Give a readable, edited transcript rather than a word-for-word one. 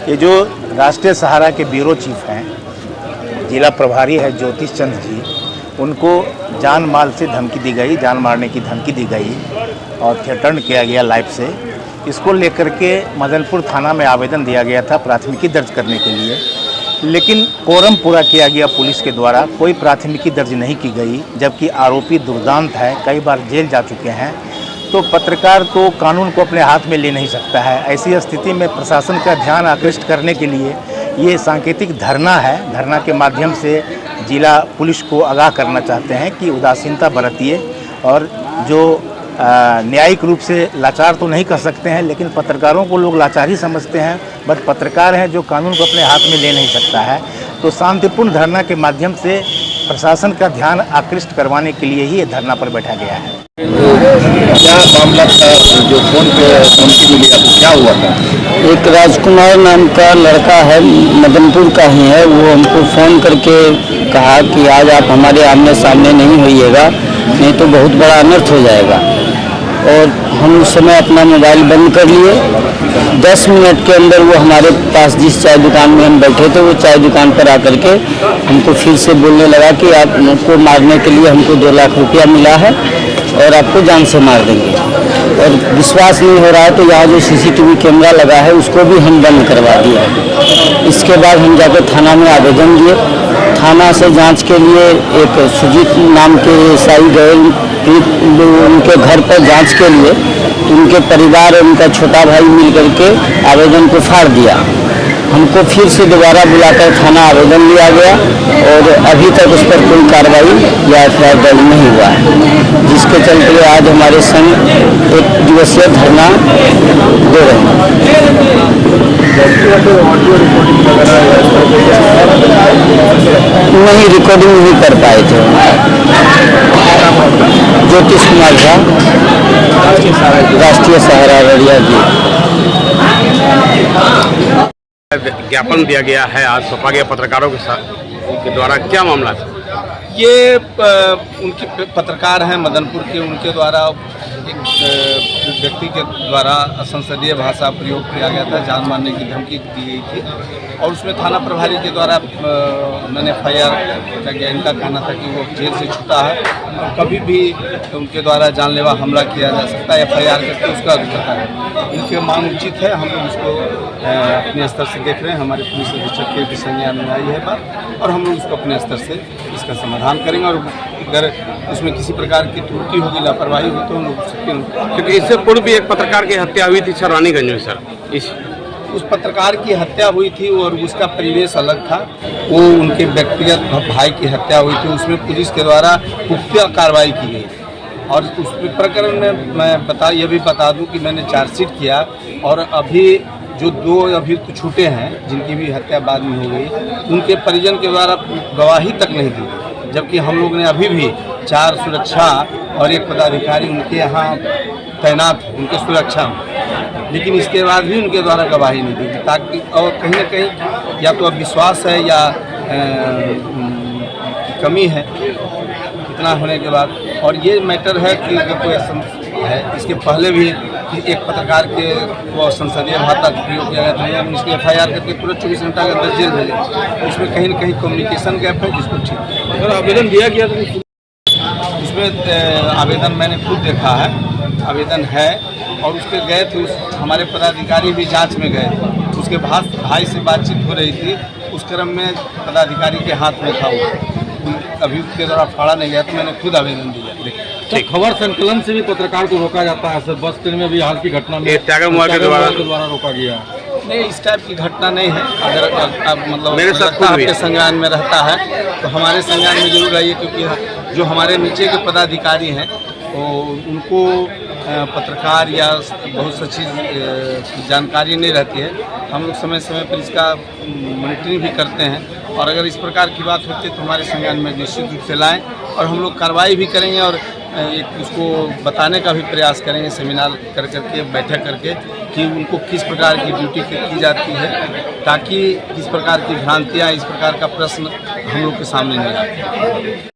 ये जो राष्ट्रीय सहारा के ब्यूरो चीफ हैं, जिला प्रभारी है ज्योतिष चंद्र जी, उनको जान माल से धमकी दी गई, जान मारने की धमकी दी गई और थ्रेटन किया गया लाइफ से। इसको लेकर के मदनपुर थाना में आवेदन दिया गया था प्राथमिकी दर्ज करने के लिए, लेकिन कोरम पूरा किया गया पुलिस के द्वारा, कोई प्राथमिकी दर्ज नहीं की गई, जबकि आरोपी दुर्दांत है, कई बार जेल जा चुके हैं। तो पत्रकार तो कानून को अपने हाथ में ले नहीं सकता है। ऐसी स्थिति में प्रशासन का ध्यान आकृष्ट करने के लिए ये सांकेतिक धरना है। धरना के माध्यम से जिला पुलिस को आगाह करना चाहते हैं कि उदासीनता बरतिए और जो न्यायिक रूप से लाचार तो नहीं कर सकते हैं, लेकिन पत्रकारों को लोग लाचार ही समझते हैं, बट पत्रकार हैं जो कानून को अपने हाथ में ले नहीं सकता है। तो शांतिपूर्ण धरना के माध्यम से प्रशासन का ध्यान आकृष्ट करवाने के लिए ही ये धरना पर बैठा गया है। क्या मामला था जो फोन पे धमकी मिली, आपको क्या हुआ था? एक राजकुमार नाम का लड़का है, मदनपुर का ही है, वो हमको फ़ोन करके कहा कि आज आप हमारे आमने सामने नहीं होइएगा, नहीं तो बहुत बड़ा अनर्थ हो जाएगा। और हम उस समय अपना मोबाइल बंद कर लिए। 10 मिनट के अंदर वो हमारे पास जिस चाय दुकान में हम बैठे थे, वो चाय दुकान पर आकर के हमको फिर से बोलने लगा कि आपको मारने के लिए हमको 2 लाख रुपया मिला है और आपको जान से मार देंगे। और विश्वास नहीं हो रहा है तो यहाँ जो CCTV कैमरा लगा है उसको भी हम बंद करवा दिया। इसके बाद हम जाकर थाना में आवेदन दिए। थाना से जांच के लिए एक सुजीत नाम के SI गए उनके घर पर जांच के लिए, तो उनके परिवार और उनका छोटा भाई मिल करके आवेदन को फाड़ दिया। हमको फिर से दोबारा बुलाकर थाना आवेदन लिया गया और अभी तक उस पर कोई कार्रवाई या FIR दर्ज नहीं हुआ है, जिसके चलते आज हमारे संग 1 दिवसीय धरना दे रहे हैं। नहीं, रिकॉर्डिंग नहीं कर पाए थे। ज्योतिष कुमार झा, राष्ट्रीय सहारा अररिया जी। ज्ञापन दिया गया है, आज सौंपा गया पत्रकारों के द्वारा, क्या मामला था? ये उनके पत्रकार हैं मदनपुर के, उनके द्वारा एक व्यक्ति के द्वारा असंसदीय भाषा प्रयोग किया गया था, जान मारने की धमकी दी गई थी और उसमें थाना प्रभारी के द्वारा मैंने FIR किया गया। इनका कहना था कि वो जेल से छूटा है और कभी भी उनके द्वारा जानलेवा हमला किया जा सकता है, FIR करके उसका पता है। इनकी मांग उचित है, हम लोग उसको अपने स्तर से देख रहे हैं। हमारे पुलिस अधीक्षक के भी संज्ञान में आई है बात और हम लोग उसको अपने स्तर से इसका समाधान करेंगे और अगर उसमें किसी प्रकार की त्रुटि होगी, लापरवाही होगी तो हम लोग क्योंकि इससे पूर्व भी एक पत्रकार की हत्या हुई थी रानीगंज में सर। उस पत्रकार की हत्या हुई थी और उसका परिवेश अलग था। वो उनके व्यक्तिगत भाई की हत्या हुई थी, उसमें पुलिस के द्वारा पुख्ता कार्रवाई की गई और उस प्रकरण में मैं ये भी बता दूं कि मैंने चार्जशीट किया और अभी जो 2 अभियुक्त छूटे हैं जिनकी भी हत्या बाद में हो गई, उनके परिजन के द्वारा गवाही तक नहीं दी, जबकि हम लोग ने अभी भी 4 सुरक्षा और 1 पदाधिकारी उनके यहाँ तैनात है उनके सुरक्षा में, लेकिन इसके बाद भी उनके द्वारा गवाही नहीं दी, ताकि और कहीं न कहीं या तो अविश्वास है या कमी है इतना होने के बाद। और ये मैटर है कि कोई है, इसके पहले भी एक पत्रकार के वो संसदीय भाषा का प्रयोग किया गया था, हम इसके FIR करके पूरा 24 घंटा के अंदर जेल भेजे। उसमें कहीं न कहीं कम्युनिकेशन गैप है जिसको ठीक सर आवेदन दिया गया था। उसमें आवेदन मैंने खुद देखा है, आवेदन है और उसके गए थे हमारे पदाधिकारी भी जांच में गए थे। उसके भाई से बातचीत हो रही थी, उस क्रम में पदाधिकारी के हाथ में था वो, अभियुक्त के द्वारा फाड़ा नहीं गया, तो मैंने खुद आवेदन दिया। तो खबर संकलन से भी पत्रकार को रोका जाता है सर, बस ट्रेन में भी हाल की घटना में त्यागमुआ के द्वारा रोका गया। नहीं, इस टाइप की घटना नहीं है। अगर मतलब मेरे साथ आपके संज्ञान में रहता है तो हमारे संज्ञान में जरूर आइए, क्योंकि जो हमारे नीचे के पदाधिकारी हैं वो उनको पत्रकार या बहुत सी चीज़ जानकारी नहीं रहती है। हम लोग समय समय पर इसका मॉनिटरिंग भी करते हैं और अगर इस प्रकार की बात होती है तो हमारे संज्ञान में निश्चित रूप से लाएँ और हम लोग कार्रवाई भी करेंगे और एक उसको बताने का भी प्रयास करेंगे, सेमिनार कर करके, बैठक करके, कि उनको किस प्रकार की ड्यूटी की जाती है, ताकि किस प्रकार की भ्रांतियाँ, इस प्रकार का प्रश्न हम लोग के सामने नहीं आए।